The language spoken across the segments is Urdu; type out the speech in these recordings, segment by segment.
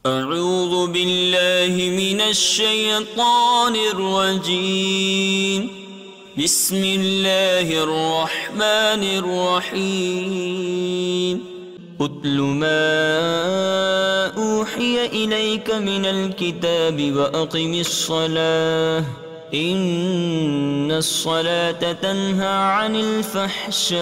أعوذ بالله من الشيطان الرجيم. بسم الله الرحمن الرحيم. اتل ما أوحي إليك من الكتاب وأقم الصلاة إن الصلاة تنهى عن الفحشاء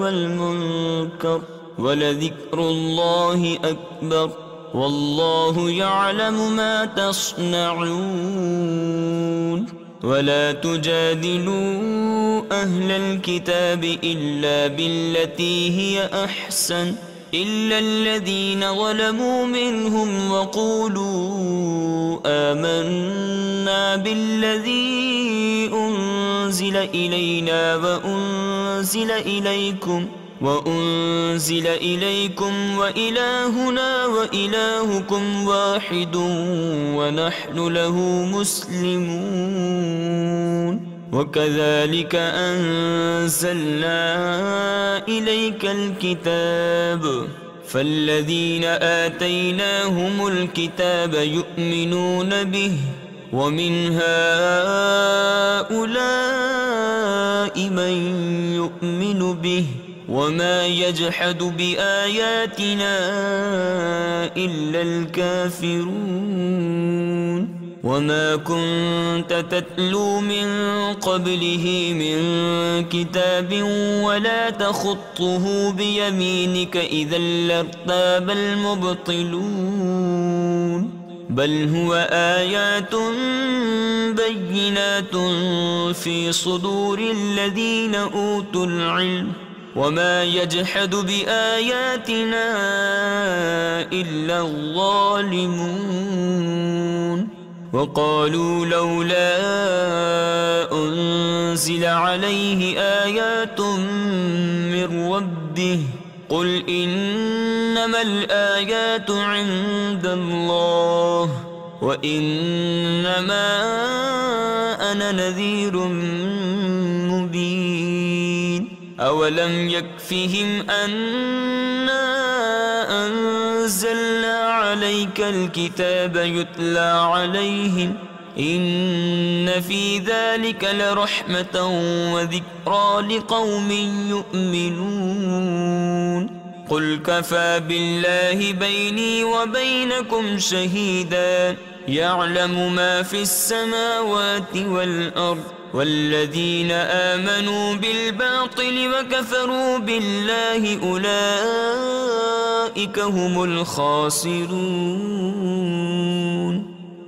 والمنكر ولذكر الله أكبر والله يعلم ما تصنعون. ولا تجادلوا أهل الكتاب إلا بالتي هي أحسن إلا الذين ظلموا منهم وقولوا آمنا بالذي أنزل إلينا وأنزل إليكم وإلهنا وإلهكم واحد ونحن له مسلمون. وكذلك أنزلنا إليك الكتاب فالذين آتيناهم الكتاب يؤمنون به ومن هؤلاء من يؤمن به وما يجحد بآياتنا إلا الكافرون. وما كنت تتلو من قبله من كتاب ولا تخطه بيمينك إذا لارتاب المبطلون. بل هو آيات بينات في صدور الذين أوتوا العلم وما يجحد بآياتنا إلا الظالمون. وقالوا لولا أنزل عليه آيات من ربه قل إنما الآيات عند الله وإنما أنا نذير مبين. أولم يكفهم أنا أنزلنا عليك الكتاب يتلى عليهم إن في ذلك لرحمة وذكرى لقوم يؤمنون. قل كفى بالله بيني وبينكم شهيدا يعلم ما في السماوات والأرض والذين آمنوا بالباطل وكفروا بالله أولئك هم الخاسرون.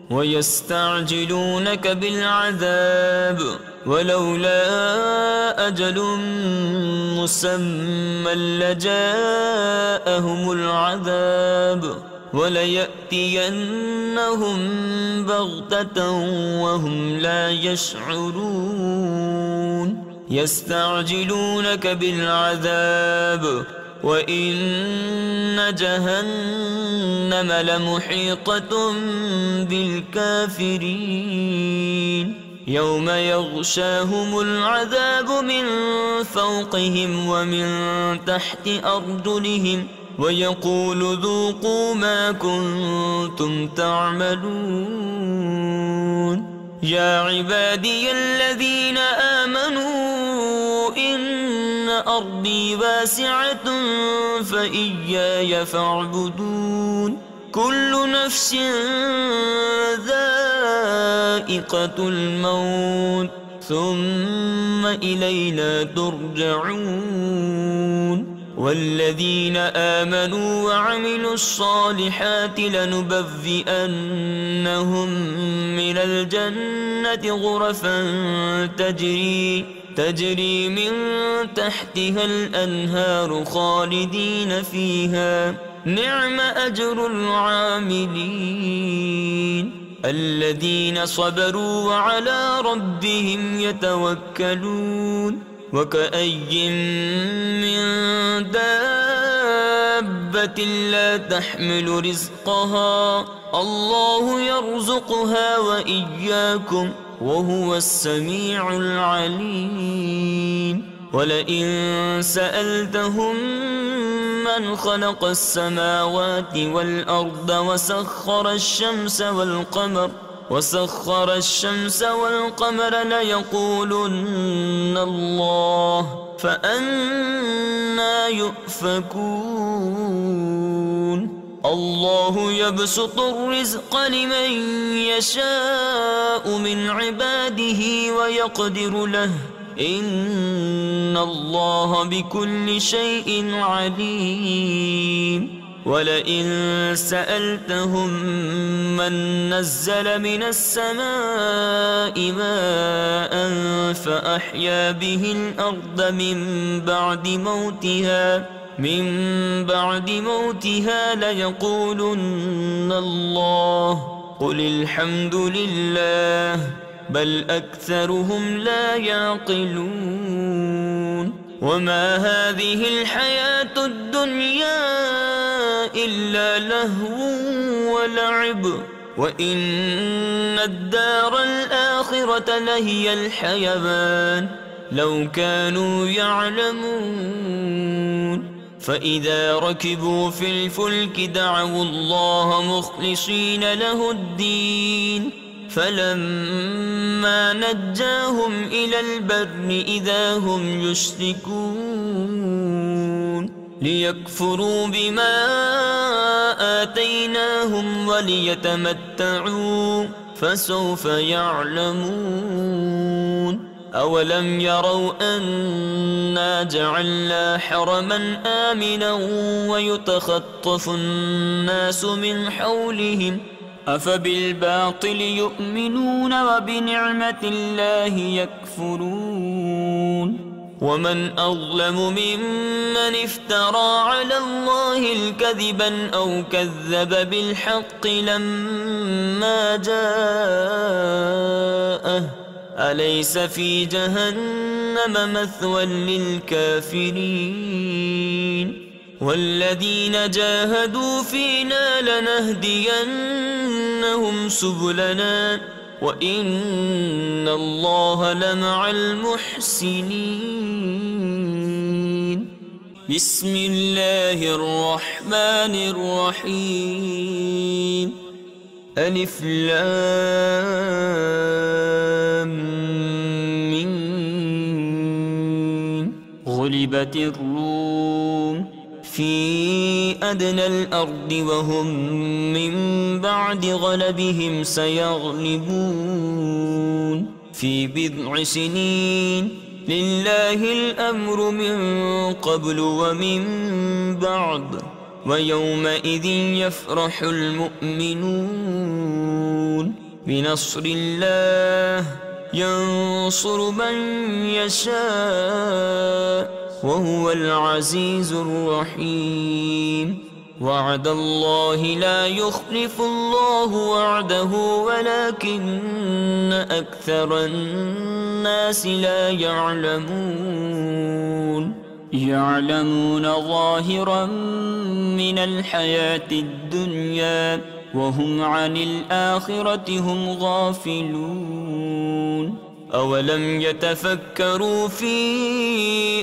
ويستعجلونك بالعذاب ولولا أجل مسمى لجاءهم العذاب وليأتينهم بغتة وهم لا يشعرون. يستعجلونك بالعذاب وإن جهنم لمحيطة بالكافرين. يوم يغشاهم العذاب من فوقهم ومن تحت أرجلهم ويقول ذوقوا ما كنتم تعملون. يا عبادي الذين آمنوا إن أرضي واسعة فإياي فاعبدون. كل نفس ذائقة الموت ثم إلينا ترجعون. والذين آمنوا وعملوا الصالحات لنبوئنهم من الجنة غرفا تجري من تحتها الأنهار خالدين فيها نعم أجر العاملين. الذين صبروا وعلى ربهم يتوكلون. وكأي من دابة لا تحمل رزقها الله يرزقها وإياكم وهو السميع العليم. ولئن سألتهم من خلق السماوات والأرض وسخر الشمس والقمر ليقولن الله فأنى يؤفكون الله يبسط الرزق لمن يشاء من عباده ويقدر له إن الله بكل شيء عليم ولئن سألتهم من نزل من السماء ماء فأحيا به الأرض من بعد موتها ليقولن الله قل الحمد لله بل أكثرهم لا يعقلون وما هذه الحياة الدنيا إلا لهو ولعب وإن الدار الآخرة لهي الحيوان لو كانوا يعلمون فإذا ركبوا في الفلك دعوا الله مخلصين له الدين فلما نجاهم إلى البر إذا هم يشركون ليكفروا بما آتيناهم وليتمتعوا فسوف يعلمون أولم يروا أنا جعلنا حرما آمنا ويتخطف الناس من حولهم أفبالباطل يؤمنون وبنعمة الله يكفرون ومن أظلم ممن افترى على الله الكذبا أو كذب بالحق لما جاءه أليس في جهنم مثوى للكافرين والذين جاهدوا فينا لنهدينهم سبلنا وإن الله لمع المحسنين بسم الله الرحمن الرحيم ألف لام ميم غلبت الروم في أدنى الأرض وهم من بعد غلبهم سيغلبون في بضع سنين لله الأمر من قبل ومن بعد ويومئذ يفرح المؤمنون بنصر الله ينصر من يشاء وهو العزيز الرحيم وعد الله لا يخلف الله وعده ولكن أكثر الناس لا يعلمون ظاهرا من الحياة الدنيا وهم عن الآخرة هم غافلون أولم يتفكروا في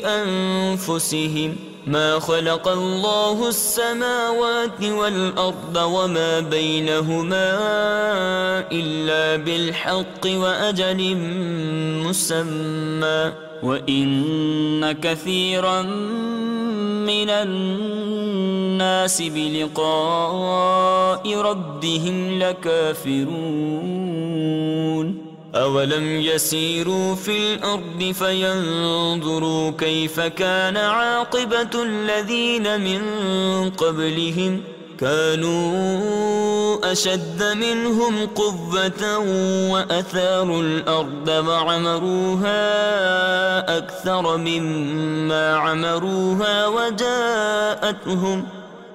أنفسهم ما خلق الله السماوات والأرض وما بينهما إلا بالحق وأجل مسمى وإن كثيرا من الناس بلقاء ربهم لكافرون أولم يسيروا في الأرض فينظروا كيف كان عاقبة الذين من قبلهم كانوا أشد منهم قوة وأثاروا الأرض وعمروها أكثر مما عمروها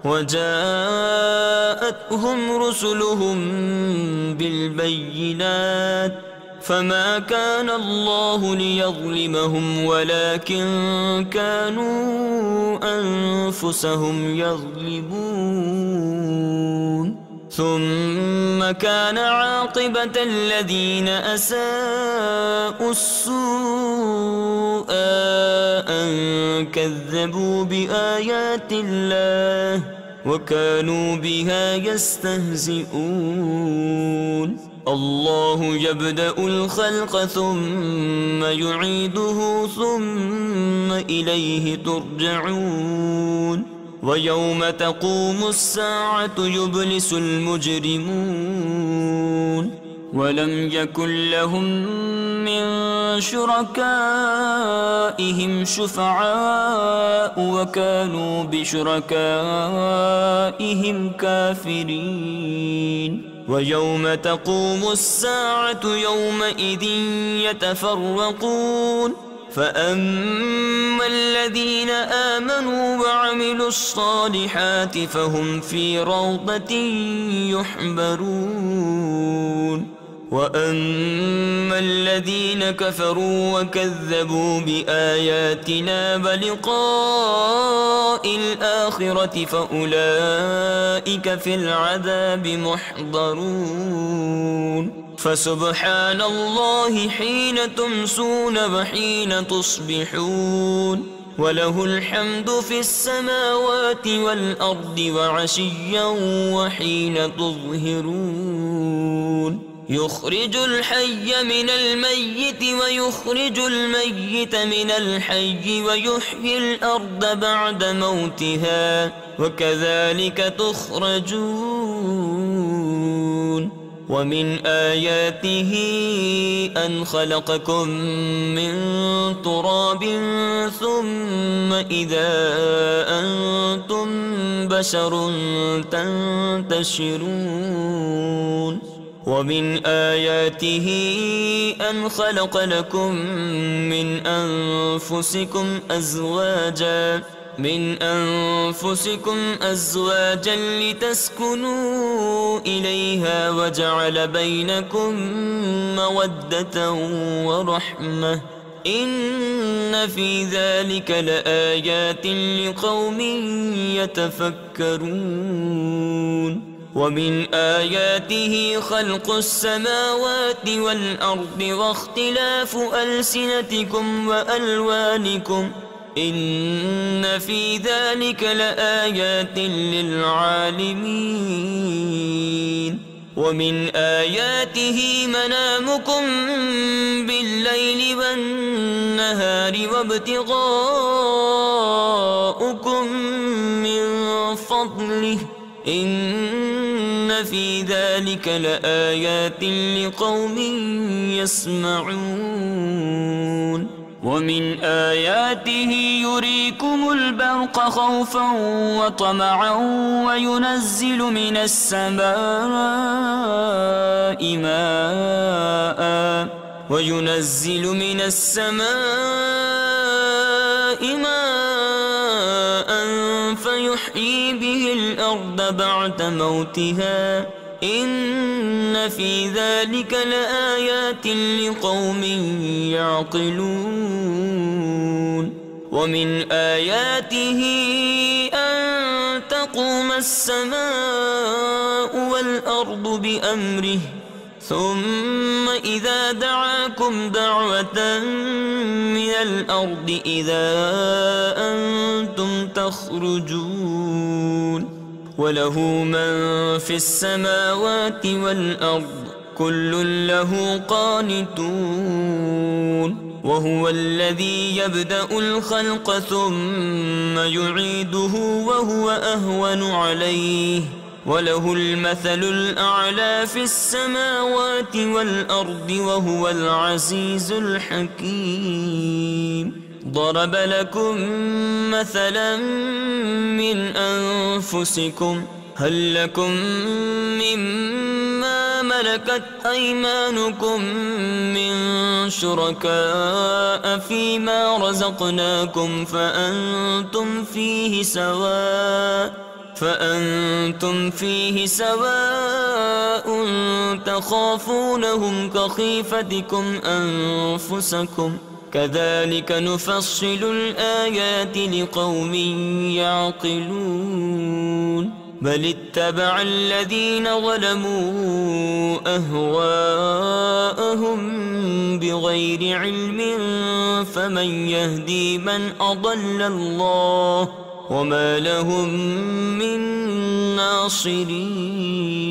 وجاءتهم رسلهم بالبينات فما كان الله ليظلمهم ولكن كانوا أنفسهم يظلمون ثم كان عاقبة الذين أساءوا السوء أن كذبوا بآيات الله وكانوا بها يستهزئون الله يبدأ الخلق ثم يعيده ثم إليه ترجعون ويوم تقوم الساعة يبلس المجرمون ولم يكن لهم من شركائهم شفعاء وكانوا بشركائهم كافرين ويوم تقوم الساعة يومئذ يتفرقون فأما الذين آمنوا وعملوا الصالحات فهم في روضة يحبرون وأما الذين كفروا وكذبوا بآياتنا ولقاء الآخرة فأولئك في العذاب محضرون فسبحان الله حين تمسون وحين تصبحون وله الحمد في السماوات والأرض وعشيا وحين تظهرون يخرج الحي من الميت ويخرج الميت من الحي ويحيي الأرض بعد موتها وكذلك تخرجون ومن آياته أن خلقكم من تراب ثم إذا أنتم بشر تنتشرون ومن آياته أن خلق لكم من أنفسكم أزواجا لتسكنوا إليها وجعل بينكم مودة ورحمة إن في ذلك لآيات لقوم يتفكرون ومن آياته خلق السماوات والأرض واختلاف ألسنتكم وألوانكم إن في ذلك لآيات للعالمين ومن آياته منامكم بالليل والنهار وابتغاؤكم من فضله إن في ذلك لآيات لقوم يسمعون ومن آياته يريكم البرق خوفا وطمعا وينزل من السماء ماء فيحيي به الأرض بعد موتها إن في ذلك لآيات لقوم يعقلون ومن آياته أن تقوم السماء والأرض بأمره ثم إذا دعاكم دعوة من الأرض إذا أنتم تخرجون وله من في السماوات والأرض كل له قانتون وهو الذي يبدأ الخلق ثم يعيده وهو أهون عليه وله المثل الأعلى في السماوات والأرض وهو العزيز الحكيم ضرب لكم مثلا من أنفسكم هل لكم مما ملكت أيمانكم من شركاء فيما رزقناكم فأنتم فيه سواء تخافونهم كخيفتكم أنفسكم كذلك نفصل الآيات لقوم يعقلون بل اتبع الذين ظلموا أهواءهم بغير علم فمن يهدي من أضل الله وما لهم من ناصرين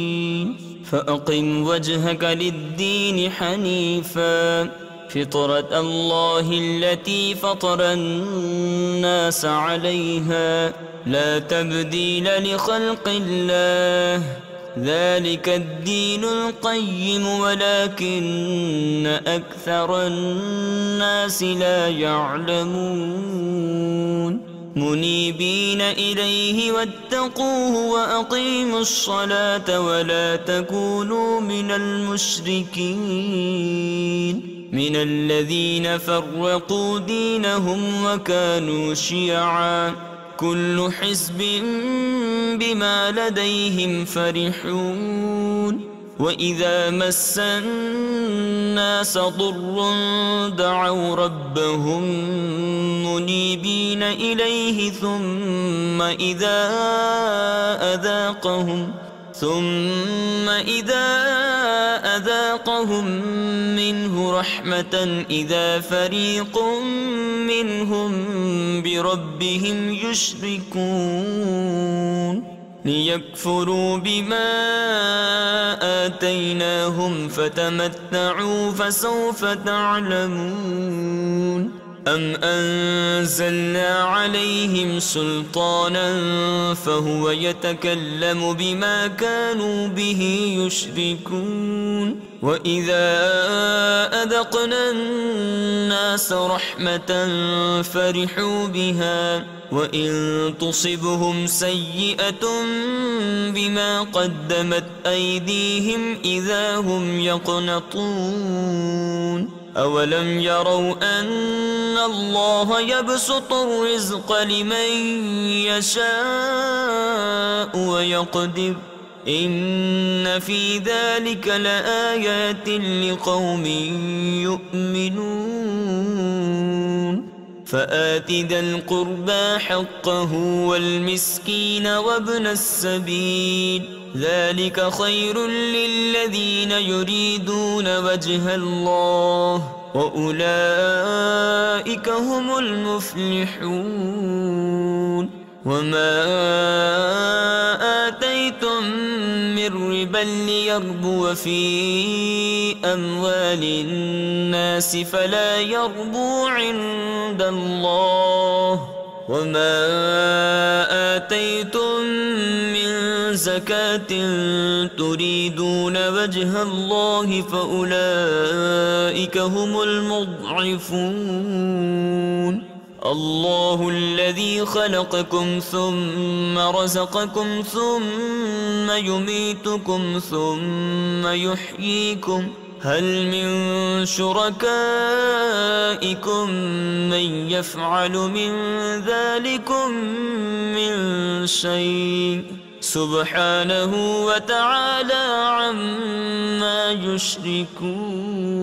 فأقم وجهك للدين حنيفا فطرة الله التي فطر الناس عليها لا تبديل لخلق الله ذلك الدين القيم ولكن أكثر الناس لا يعلمون منيبين إليه واتقوه وأقيموا الصلاة ولا تكونوا من المشركين من الذين فرقوا دينهم وكانوا شيعا كل حزب بما لديهم فرحون وإذا مس الناس ضر دعوا ربهم منيبين إليه ثم إذا أذاقهم منه رحمة إذا فريق منهم بربهم يشركون ليكفروا بما آتيناهم فتمتعوا فسوف تعلمون أم أنزلنا عليهم سلطانا فهو يتكلم بما كانوا به يشركون وإذا أذقنا الناس رحمة فرحوا بها وإن تصبهم سيئة بما قدمت أيديهم إذا هم يقنطون أولم يروا أن الله يبسط الرزق لمن يشاء ويقدر إن في ذلك لآيات لقوم يؤمنون فآت ذا القربى حقه والمسكين وابن السبيل ذلك خير للذين يريدون وجه الله وأولئك هم المفلحون وما آتيتم من ربا ليربو في أموال الناس فلا يربو عند الله وما آتيتم من زكاة تريدون وجه الله فأولئك هم المضعفون الله الذي خلقكم ثم رزقكم ثم يميتكم ثم يحييكم هل من شركائكم من يفعل من ذلكم من شيء سبحانه وتعالى عما يشركون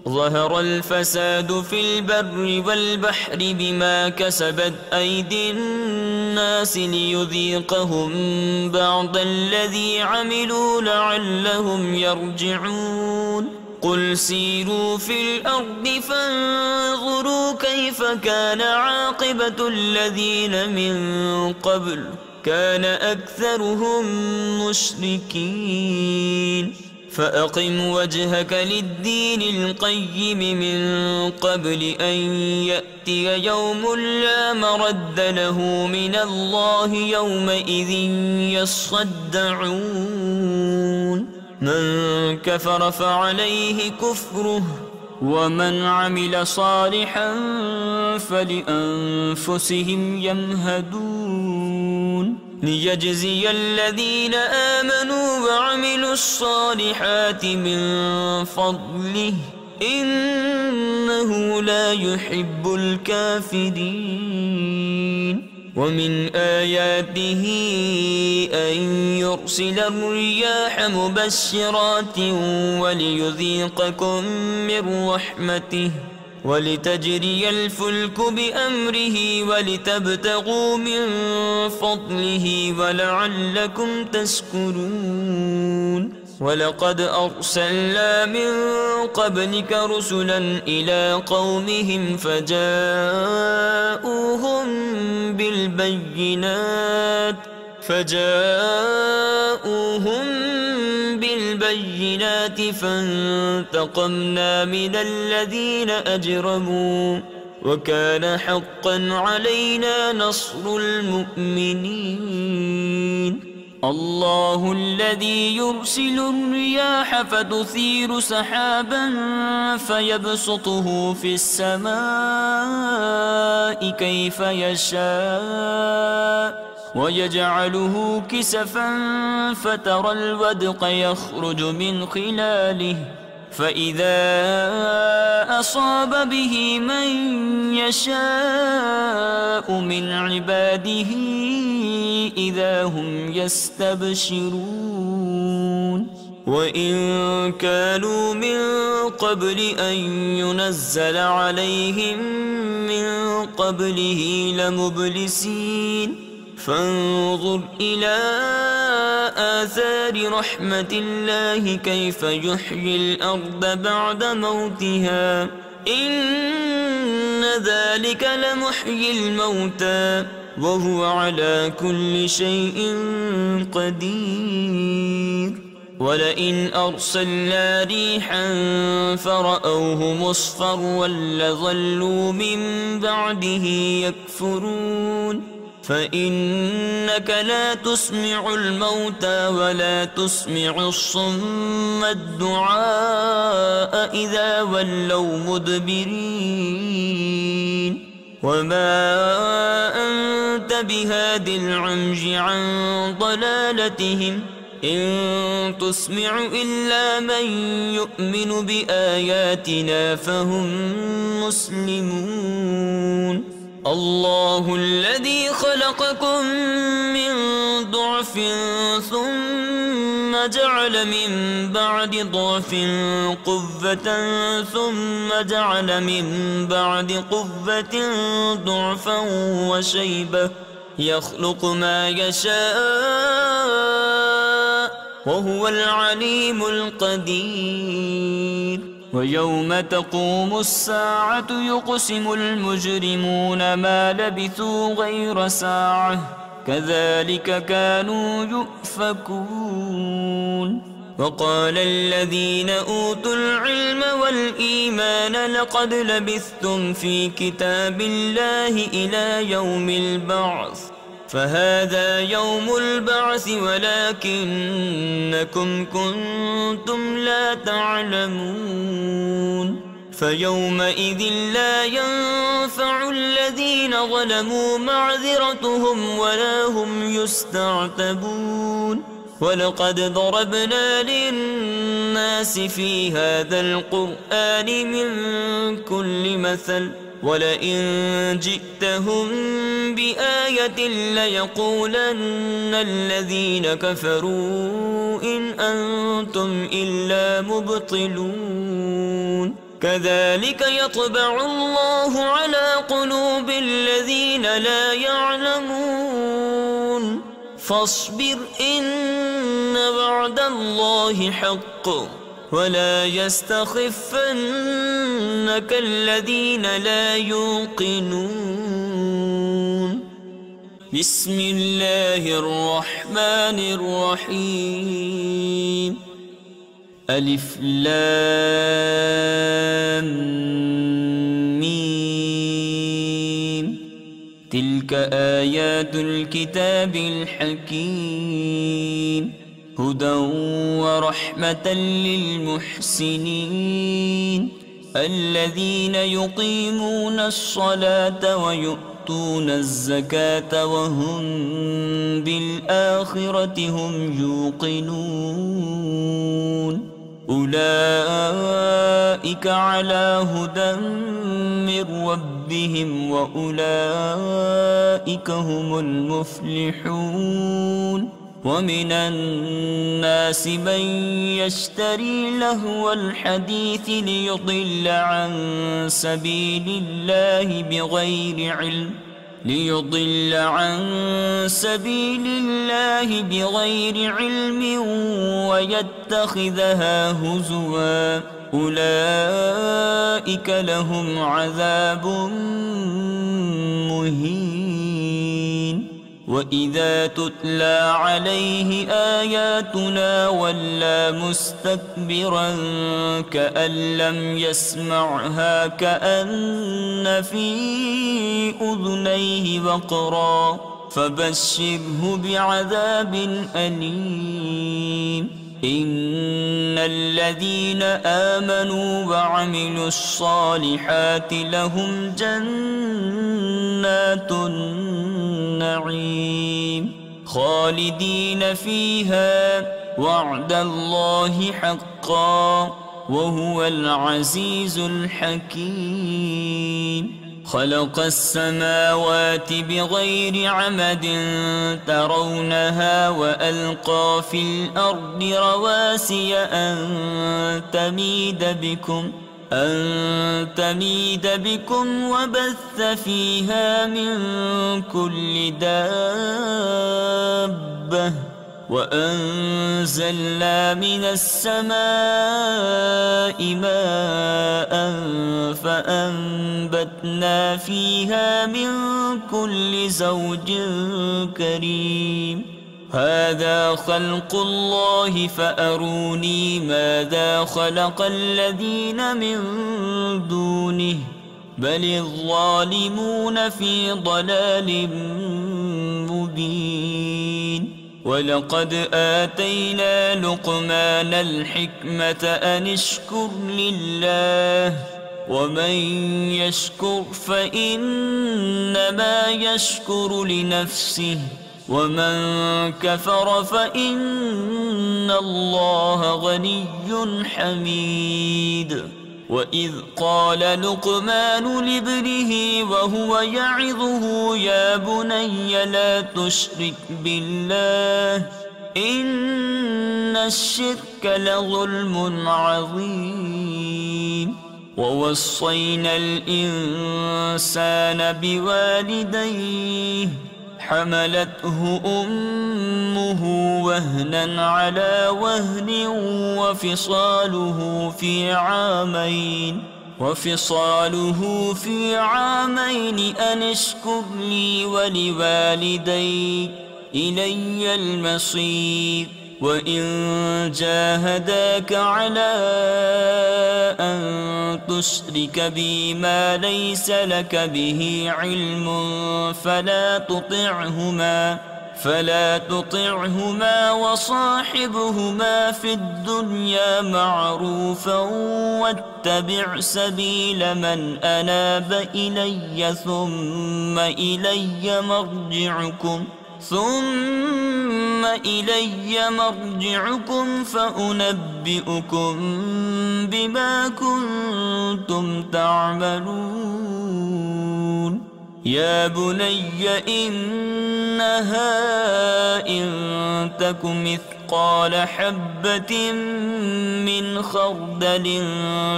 ظهر الفساد في البر والبحر بما كسبت أيدي الناس ليذيقهم بعض الذي عملوا لعلهم يرجعون قل سيروا في الأرض فانظروا كيف كان عاقبة الذين من قبل كان أكثرهم مشركين فأقم وجهك للدين القيم من قبل أن يأتي يوم لا مرد له من الله يومئذ يصدعون من كفر فعليه كفره ومن عمل صالحا فلأنفسهم يمهدون ليجزي الذين آمنوا وعملوا الصالحات من فضله إنه لا يحب الكافرين ومن آياته أن يرسل الرياح مبشرات وليذيقكم من رحمته ولتجري الفلك بأمره ولتبتغوا من فضله ولعلكم تشكرون ولقد أرسلنا من قبلك رسلا إلى قومهم فجاءوهم بالبينات فانتقمنا من الذين أجرموا وكان حقا علينا نصر المؤمنين الله الذي يرسل الرياح فتثير سحابا فيبسطه في السماء كيف يشاء ويجعله كسفا فترى الودق يخرج من خلاله فإذا أصاب به من يشاء من عباده إذا هم يستبشرون وإن كانوا من قبل أن ينزل عليهم من قبله لمبلسين فانظر إلى آثار رحمة الله كيف يحيي الأرض بعد موتها إن ذلك لمحيي الموتى وهو على كل شيء قدير ولئن أرسلنا ريحا فرأوه مصفرا لظلوا من بعده يكفرون فإنك لا تسمع الموتى ولا تسمع الصم الدعاء إذا ولوا مدبرين وما أنت بهاد العمي عن ضلالتهم إن تسمع إلا من يؤمن بآياتنا فهم مسلمون الله الذي خلقكم من ضعف ثم جعل من بعد ضعف قوة ثم جعل من بعد قوة ضعفا وشيبة يخلق ما يشاء وهو العليم القدير ويوم تقوم الساعة يقسم المجرمون ما لبثوا غير ساعة كذلك كانوا يؤفكون وقال الذين أوتوا العلم والإيمان لقد لبثتم في كتاب الله إلى يوم البعث فهذا يوم البعث ولكنكم كنتم لا تعلمون فيومئذ لا ينفع الذين ظلموا معذرتهم ولا هم يستعتبون ولقد ضربنا للناس في هذا القرآن من كل مثل ولئن جئتهم بآية ليقولن الذين كفروا إن أنتم إلا مبطلون كذلك يطبع الله على قلوب الذين لا يعلمون فاصبر إن وعد الله حق ولا يستخفنك الذين لا يوقنون بسم الله الرحمن الرحيم ألف لام ميم تلك آيات الكتاب الحكيم هدى ورحمة للمحسنين الذين يقيمون الصلاة ويؤتون الزكاة وهم بالآخرة هم يوقنون أولئك على هدى من ربهم وأولئك هم المفلحون ومن الناس من يشتري لهو الحديث ليضل عن سبيل الله بغير علم ويتخذها هزوا أولئك لهم عذاب مهين. وإذا تتلى عليه آياتنا ولى مستكبرا كأن لم يسمعها كأن في أذنيه وقرا فبشره بعذاب أليم. إن الذين آمنوا وعملوا الصالحات لهم جنات النعيم خالدين فيها وعد الله حقا وهو العزيز الحكيم. خلق السماوات بغير عمد ترونها وألقى في الأرض رواسي أن تميد بكم وبث فيها من كل دابة وأنزلنا من السماء ماء فأنبتنا فيها من كل زوج كريم. هذا خلق الله فأروني ماذا خلق الذين من دونه بل الظالمون في ضلال مبين. ولقد آتينا لقمان الحكمة أن اشكر لله ومن يشكر فإنما يشكر لنفسه ومن كفر فإن الله غني حميد. وإذ قال لقمان لابنه وهو يعظه يا بني لا تشرك بالله إن الشرك لظلم عظيم. ووصينا الإنسان بوالديه حملته أمه وهنا على وهن وفصاله في عامين أن اشكر لي ولوالدي إلي المصير. وإن جاهداك على أن تشرك بي ما ليس لك به علم فلا تطعهما وصاحبهما في الدنيا معروفا واتبع سبيل من أناب إلي ثم إلي مرجعكم فأنبئكم بما كنتم تعملون. يا بني إنها إن تك مثقال حبة من خردل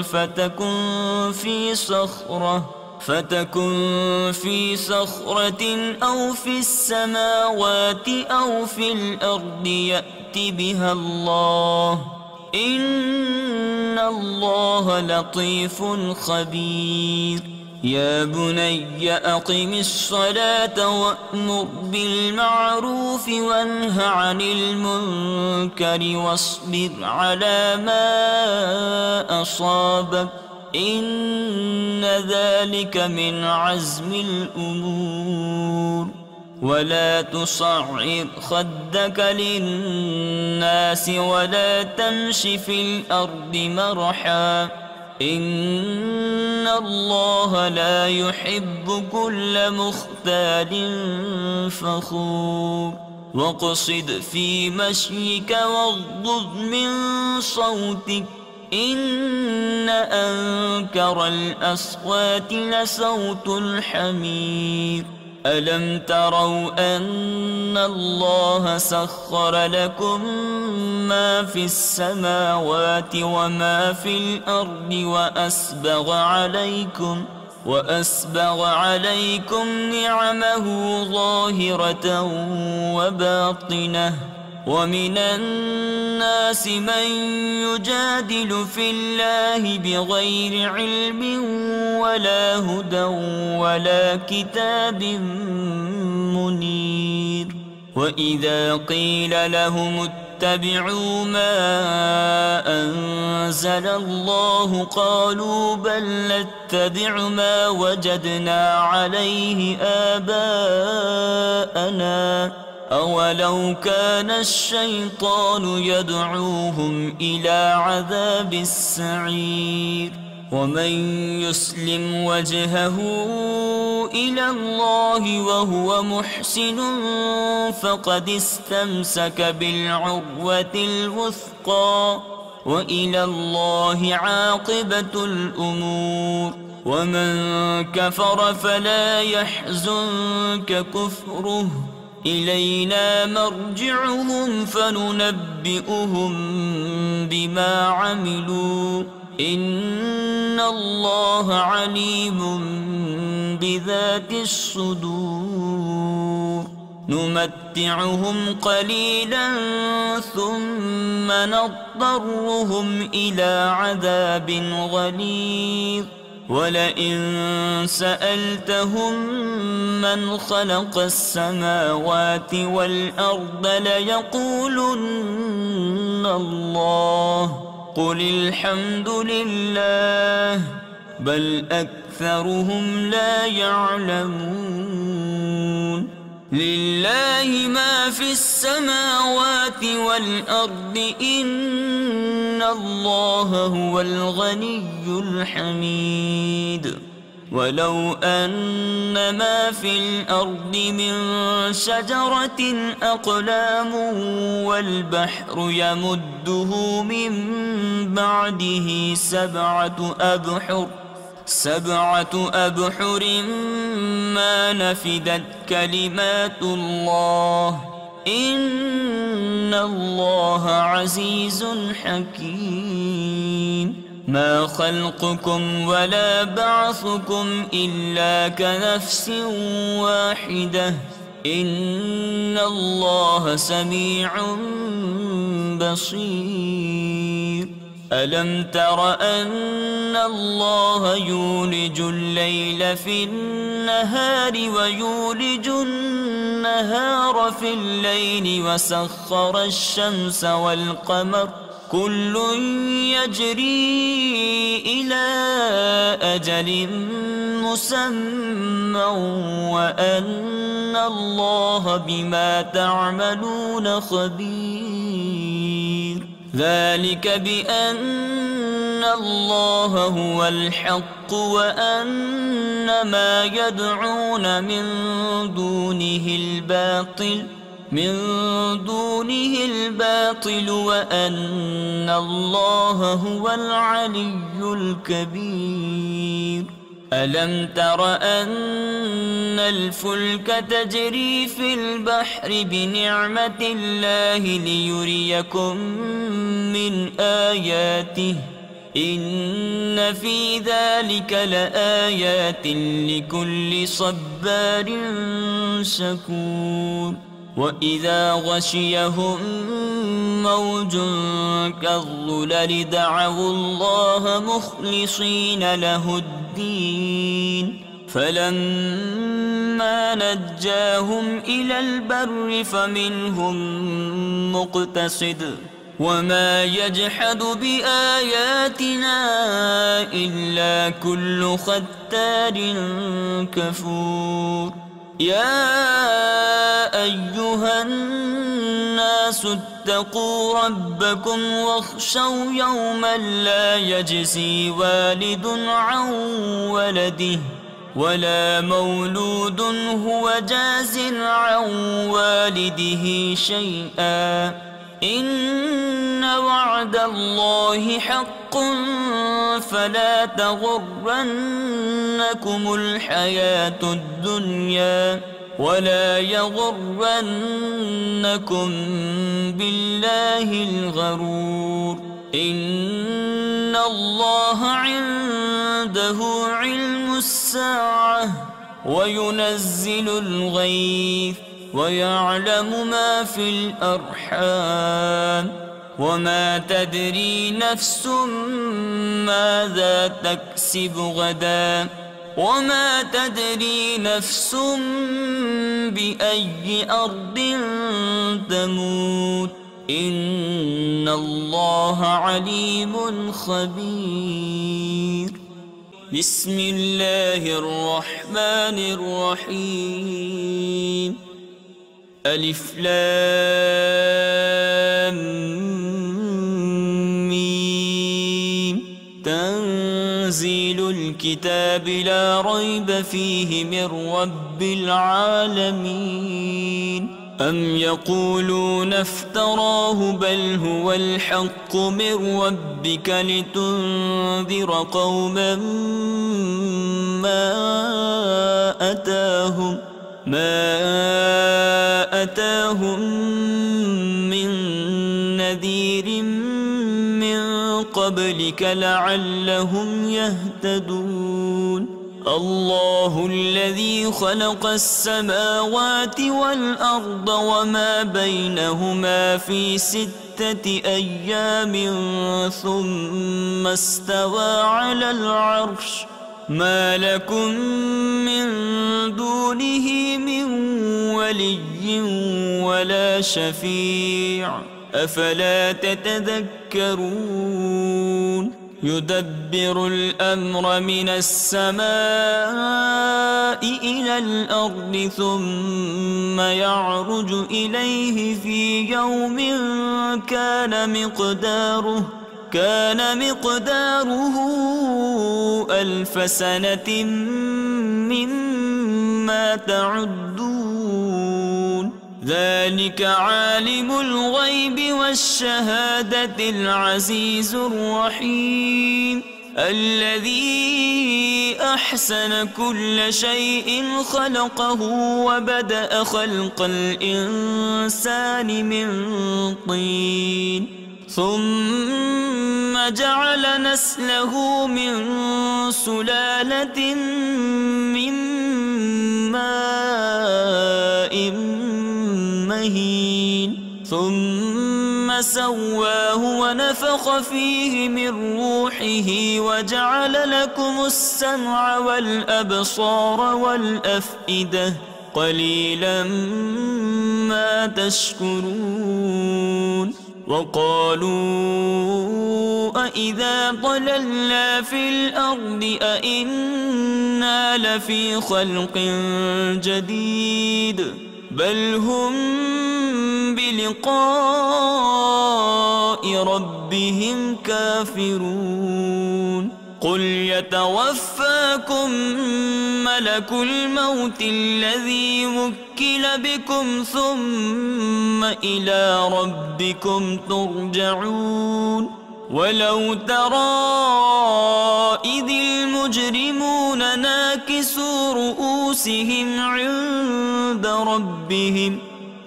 فتكن في صخرة أو في السماوات أو في الأرض يأت بها الله إن الله لطيف خبير. يا بني أقم الصلاة وأمر بالمعروف وانه عن المنكر واصبر على ما أصابك إن ذلك من عزم الأمور. ولا تصعر خدك للناس ولا تمش في الأرض مرحا إن الله لا يحب كل مختال فخور. واقصد في مشيك واغضض من صوتك إن أنكر الأصوات لصوت الحمير. ألم تروا أن الله سخر لكم ما في السماوات وما في الأرض وأسبغ عليكم نعمه ظاهرة وباطنة ومن الناس من يجادل في الله بغير علم ولا هدى ولا كتاب منير وإذا قيل لهم اتبعوا ما أنزل الله قالوا بل نتبع ما وجدنا عليه آباءنا أولو كان الشيطان يدعوهم إلى عذاب السعير ومن يسلم وجهه إلى الله وهو محسن فقد استمسك بالعروة الوثقى وإلى الله عاقبة الأمور ومن كفر فلا يحزنك كفره إلينا مرجعهم فننبئهم بما عملوا إن الله عليم بذات الصدور نمتعهم قليلا ثم نضطرهم إلى عذاب غليظ ولئن سألتهم من خلق السماوات والأرض ليقولن الله قل الحمد لله بل أكثرهم لا يعلمون لله ما في السماوات والأرض إن الله هو الغني الحميد ولو أن ما في الأرض من شجرة أقلام والبحر يمده من بعده سبعة أبحر ما نفدت كلمات الله إن الله عزيز حكيم ما خلقكم ولا بعثكم إلا كنفس واحدة إن الله سميع بصير ألم تر أن الله يولج الليل في النهار ويولج النهار في الليل وسخر الشمس والقمر كل يجري إلى أجل مسمى وأن الله بما تعملون خبير ذلك بأن الله هو الحق وأن ما يدعون من دونه الباطل وأن الله هو العلي الكبير ألم تر أن الفلك تجري في البحر بنعمة الله ليريكم من آياته إن في ذلك لآيات لكل صبار شكور وإذا غشيهم موج كالظلل دعوا الله مخلصين له الدين فلما نجاهم إلى البر فمنهم مقتصد وما يجحد بآياتنا إلا كل ختار كفور يا أيها الناس اتقوا ربكم واخشوا يوما لا يجزي والد عن ولده ولا مولود هو جاز عن والده شيئا إن وعد الله حق فلا تغرنكم الحياة الدنيا ولا يغرنكم بالله الغرور إن الله عنده علم الساعة وينزل الغيث ويعلم ما في الأرحام وما تدري نفس ماذا تكسب غدا وما تدري نفس بأي أرض تموت إن الله عليم خبير. بسم الله الرحمن الرحيم. ألف لام ميم. تنزيل الكتاب لا ريب فيه من رب العالمين. أم يقولون افتراه بل هو الحق من ربك لتنذر قوما ما أتاهم من نذير من قبلك لعلهم يهتدون. الله الذي خلق السماوات والأرض وما بينهما في 6 أيام ثم استوى على العرش ما لكم من دونه من ولي ولا شفيع أفلا تتذكرون. يدبر الأمر من السماء إلى الأرض ثم يعرج إليه في يوم كان مقداره 1000 سنة مما تعدون. ذلك عالم الغيب والشهادة العزيز الرحيم الذي أحسن كل شيء خلقه وبدأ خلق الإنسان من طين ثم جعل نسله من سلالة من ماء مهين ثم سواه ونفخ فيه من روحه وجعل لكم السمع والأبصار والأفئدة قليلا ما تشكرون. وقالوا أإذا ضللنا في الأرض أإنا لفي خلق جديد بل هم بلقاء ربهم كافرون. قل يتوفاكم ملك الموت الذي وكل بكم ثم إلى ربكم ترجعون. ولو ترى إذ المجرمون ناكسوا رؤوسهم عند ربهم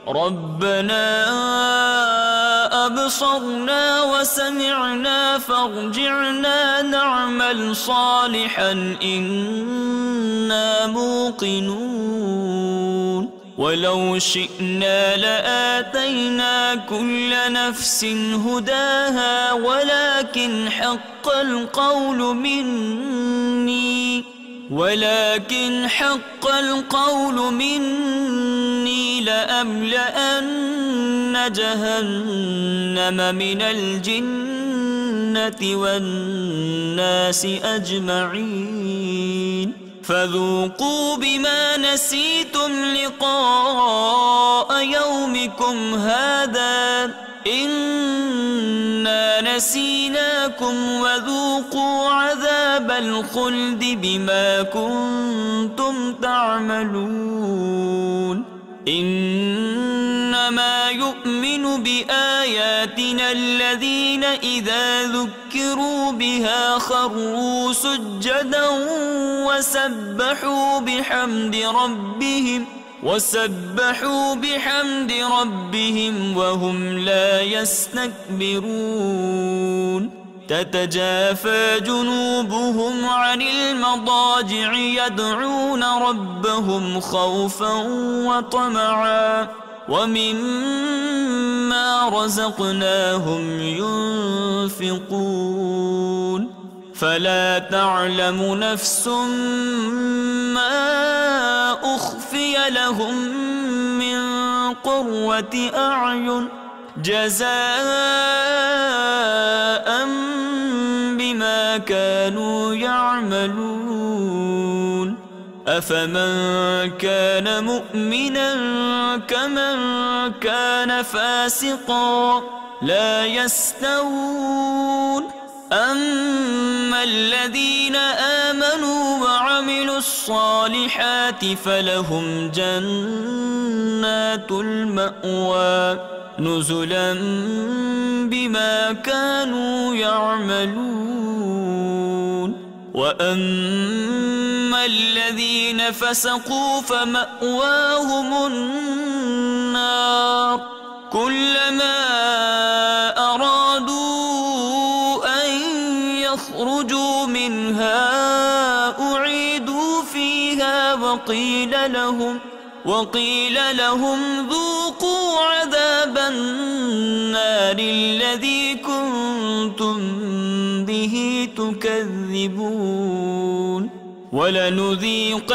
ربنا أبصرنا وسمعنا فارجعنا نعمل صالحا إنا موقنون. ولو شئنا لآتينا كل نفس هداها ولكن حق القول مني لأملأن جهنم من الجنة والناس أجمعين. فذوقوا بما نسيتم لقاء يومكم هذا إنا نسيناكم وذوقوا عذاب الخلد بما كنتم تعملون. إنما يؤمن بآياتنا الذين إذا ذكروا بها خروا سجدا وسبحوا بحمد ربهم وهم لا يستكبرون تتجافى جنوبهم عن المضاجع يدعون ربهم خوفا وطمعا ومما رزقناهم ينفقون فلا تعلم نفس ما أخفي لهم من قرة أعين جزاء بما كانوا يعملون أفمن كان مؤمنا كمن كان فاسقا لا يستوون أما الذين آمنوا وعملوا الصالحات فلهم جنات المأوى نزلا بما كانوا يعملون وأما الذين فسقوا فمأواهم النار كلما أرادوا أن يخرجوا منها أعيدوا فيها وقيل لهم ذوقوا عذاب النار الذي كنتم به تكذبون ولنذيقنهم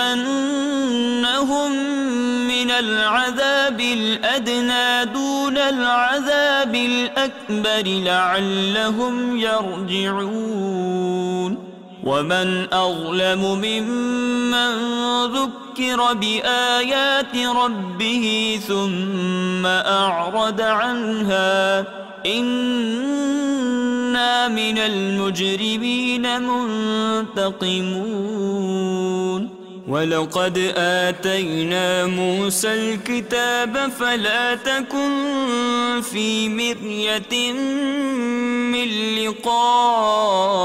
من العذاب الأدنى دون العذاب الأكبر لعلهم يرجعون ومن أظلم ممن ذكر بآيات ربه ثم أعرض عنها إنا من المجرمين منتقمون ولقد آتينا موسى الكتاب فلا تكن في مرية من لقائه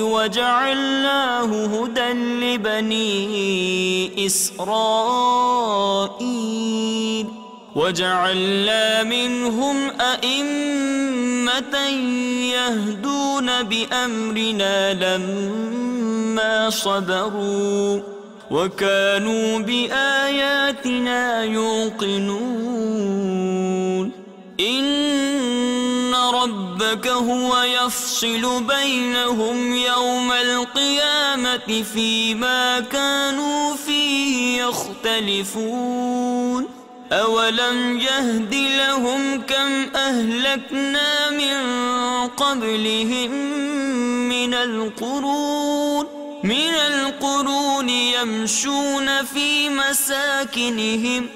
وجعلناه هدى لبني إسرائيل وجعلنا منهم أئمة يهدون بأمرنا لما صبروا وكانوا بآياتنا يوقنون إن ربك هو يفصل بينهم يوم القيامة فيما كانوا فيه يختلفون أولم يهد لهم كم أهلكنا من قبلهم من القرون يمشون في مساكنهم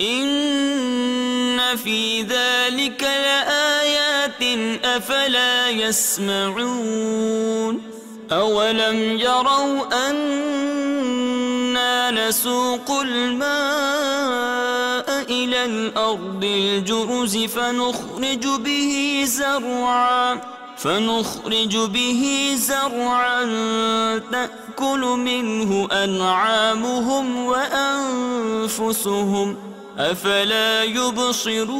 إن في ذلك لآيات أفلا يسمعون أولم يروا أننا نسوق الماء إلى الأرض الجرز فنخرج به زرعا تأكل منه أنعامهم وأنفسهم أفلا يبصرون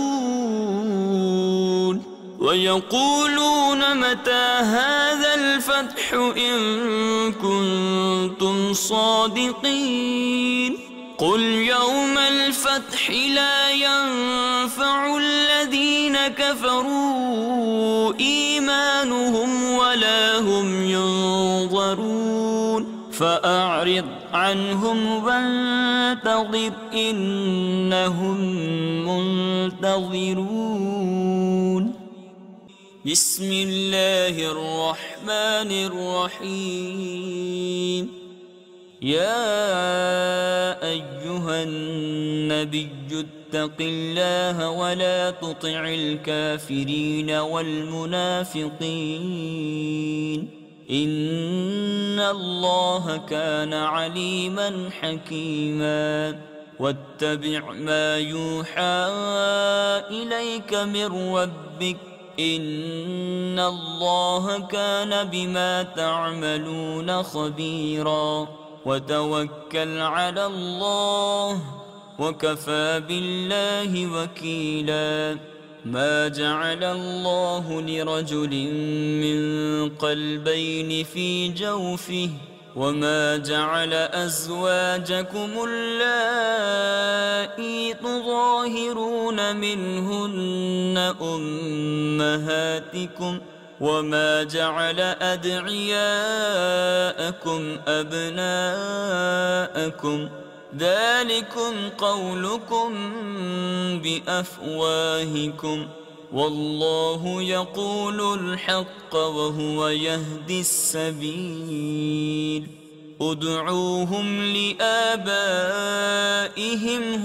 ويقولون متى هذا الفتح إن كنتم صادقين قل يوم الفتح لا ينفع الذين كفروا إيمانهم ولا هم ينظرون فأعرض عنهم وانتظر إنهم منتظرون بسم الله الرحمن الرحيم يا أيها النبي اتق الله ولا تطع الكافرين والمنافقين إن الله كان عليما حكيما واتبع ما يوحى إليك من ربك إن الله كان بما تعملون خبيرا وتوكل على الله وكفى بالله وكيلا. ما جعل الله لرجل من قلبين في جوفه وما جعل أزواجكم اللائي تظاهرون منهن أمهاتكم وما جعل أدعياءكم أبناءكم ذلكم قولكم بأفواهكم والله يقول الحق وهو يهدي السبيل. ادعوهم لآبائهم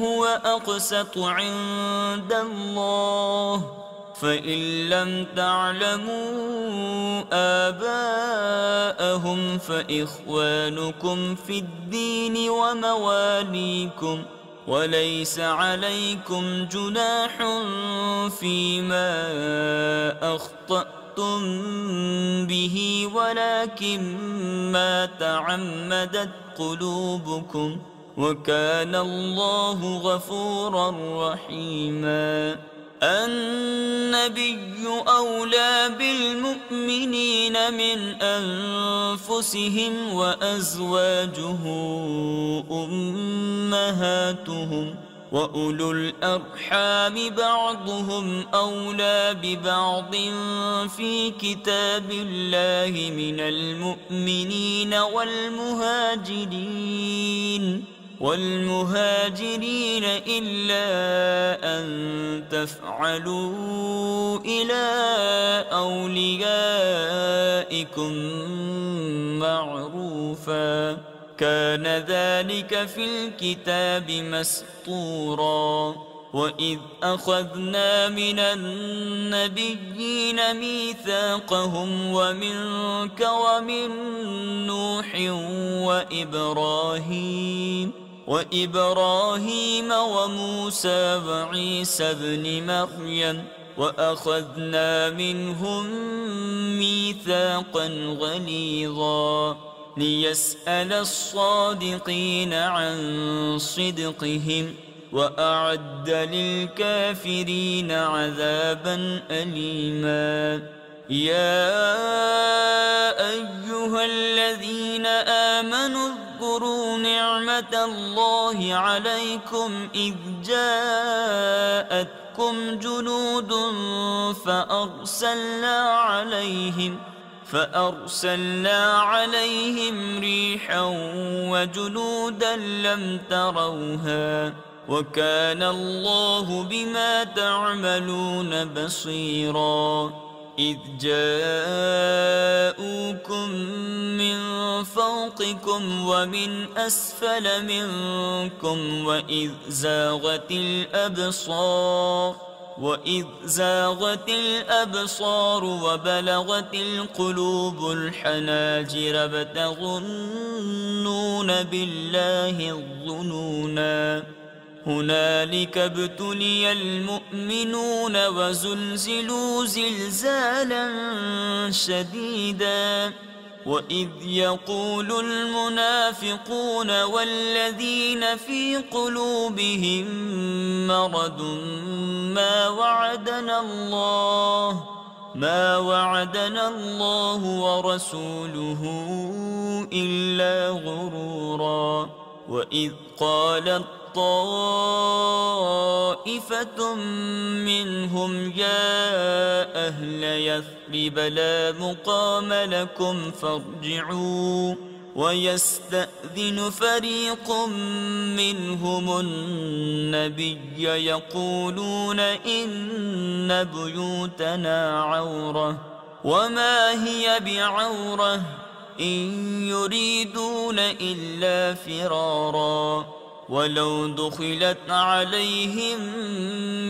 هو أقسط عند الله فإن لم تعلموا آباءهم فإخوانكم في الدين ومواليكم وليس عليكم جناح فيما أخطأتم به ولكن ما تعمدت قلوبكم وكان الله غفورا رحيما. النبي أولى بالمؤمنين من أنفسهم وأزواجه أمهاتهم وأولو الأرحام بعضهم أولى ببعض في كتاب الله من المؤمنين والمهاجرين إلا أن تفعلوا إلى أوليائكم معروفا كان ذلك في الكتاب مسطورا. وإذ أخذنا من النبيين ميثاقهم ومنك ومن نوح وإبراهيم وموسى وعيسى ابن مريم وأخذنا منهم ميثاقا غليظا ليسأل الصادقين عن صدقهم وأعد للكافرين عذابا أليما. يا أيها الذين آمنوا اذكروا نعمة الله عليكم إذ جاءتكم جنود فأرسلنا عليهم ريحا وجنودا لم تروها وكان الله بما تعملون بصيرا. إذ جاءوكم من فوقكم ومن أسفل منكم وإذ زاغت الأبصار وبلغت القلوب الحناجر وتظنون بالله الظنونا هنالك ابتلي المؤمنون وزلزلوا زلزالا شديدا. وإذ يقول المنافقون والذين في قلوبهم مرض ما وعدنا الله ورسوله إلا غرورا. وإذ قالت طائفة منهم يا أهل يثرب لا مقام لكم فارجعوا ويستأذن فريق منهم النبي يقولون إن بيوتنا عورة وما هي بعورة إن يريدون إلا فرارا ولو دخلت عليهم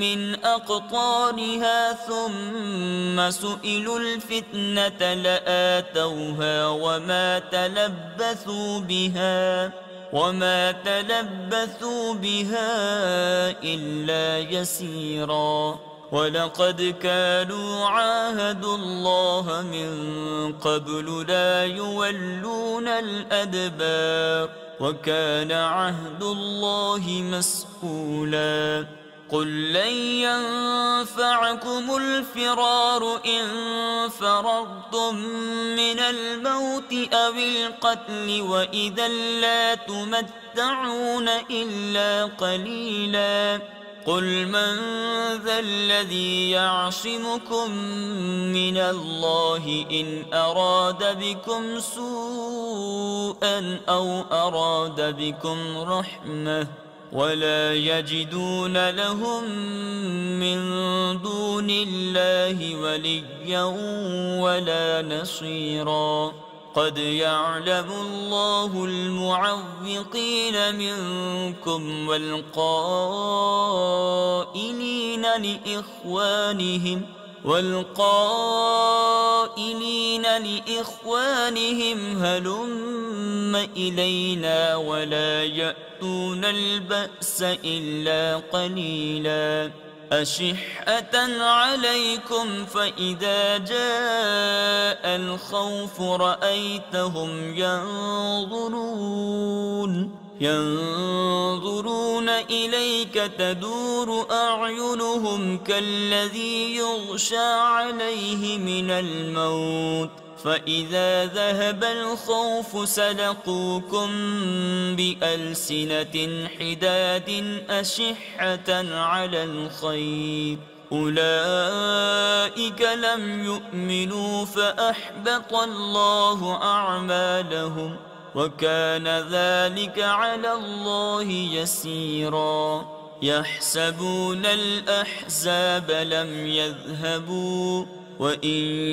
من أقطارها ثم سئلوا الفتنة لآتوها وما تلبثوا بها إلا يسيرا. ولقد كانوا عاهدوا الله من قبل لا يولون الأدبار وكان عهد الله مسؤولا قل لن ينفعكم الفرار إن فررتم من الموت أو القتل وإذا لا تمتعون إلا قليلا قل من ذا الذي يعصمكم من الله إن أراد بكم سوءا أو أراد بكم رحمة ولا يجدون لهم من دون الله وليا ولا نصيرا قد يعلم الله المعوقين منكم والقائلين لإخوانهم هلم إلينا ولا يأتون البأس إلا قليلا أشحة عليكم فإذا جاء الخوف رأيتهم ينظرون إليك تدور أعينهم كالذي يغشى عليه من الموت فإذا ذهب الخوف سلقوكم بألسنة حداد أشحة على الخير أولئك لم يؤمنوا فأحبط الله أعمالهم وكان ذلك على الله يسيرا يحسبون الأحزاب لم يذهبوا وإن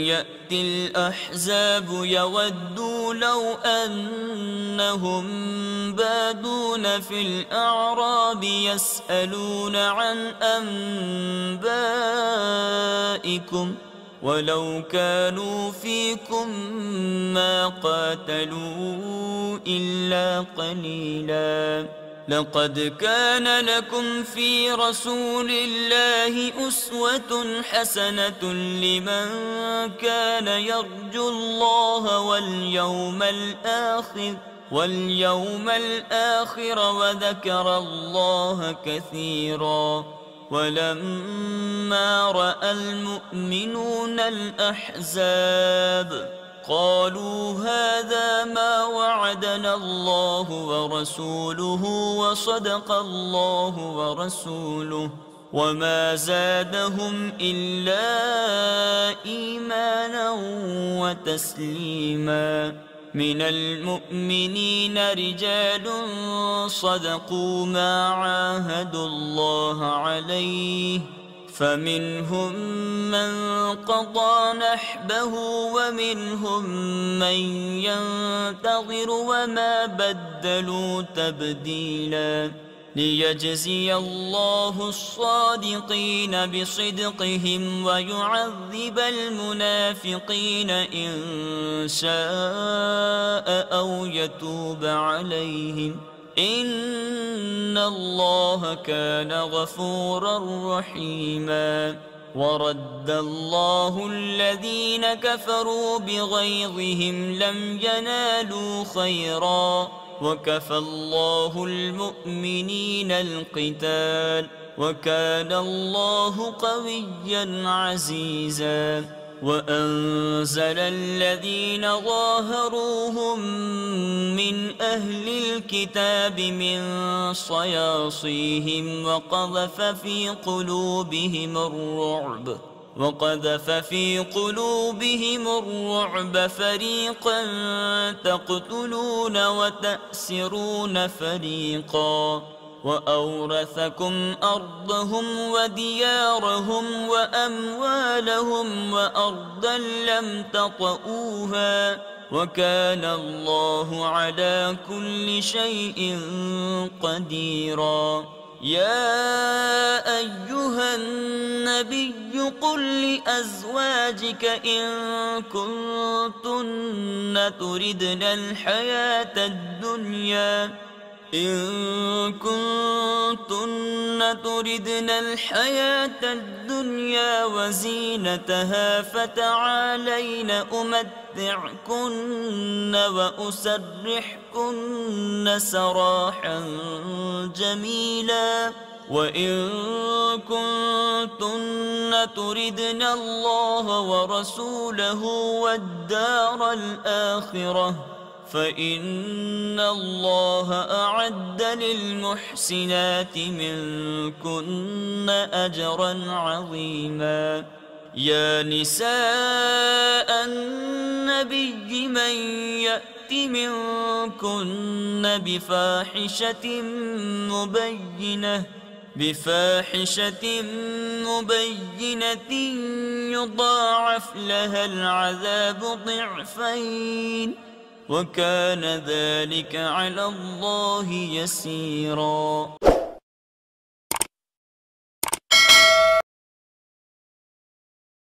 يأتي الأحزاب يودوا لو أنهم بادون في الأعراب يسألون عن أنبائكم ولو كانوا فيكم ما قاتلوا إلا قليلا لقد كان لكم في رسول الله أسوة حسنة لمن كان يرجو الله واليوم الآخر وذكر الله كثيرا ولما رأى المؤمنون الأحزاب قالوا هذا ما وعدنا الله ورسوله وصدق الله ورسوله وما زادهم إلا إيمانا وتسليما من المؤمنين رجال صدقوا ما عاهدوا الله عليه فمنهم من قضى نحبه ومنهم من ينتظر وما بدلوا تبديلا ليجزي الله الصادقين بصدقهم ويعذب المنافقين إن شاء أو يتوب عليهم إن الله كان غفورا رحيما ورد الله الذين كفروا بغيظهم لم ينالوا خيرا وكفى الله المؤمنين القتال وكان الله قويا عزيزا وأنزل الذين ظاهروهم من أهل الكتاب من صياصيهم وقذف في قلوبهم الرعب فريقا تقتلون وتأسرون فريقا وأورثكم أرضهم وديارهم وأموالهم وأرضا لم تطئوها وكان الله على كل شيء قديرا يا أيها النبي قل لأزواجك إن كنتن تردن الحياة الدنيا إن كنتن تردن الحياة الدنيا وزينتها فتعالين أمتعكن وأسرحكن سراحا جميلا وإن كنتن تردن الله ورسوله والدار الآخرة فإن الله أعد للمحسنات منكن أجرا عظيما يا نساء النبي من يأت منكن بفاحشة مبينة يضاعف لها العذاب ضعفين وكان ذلك على الله يسيرا.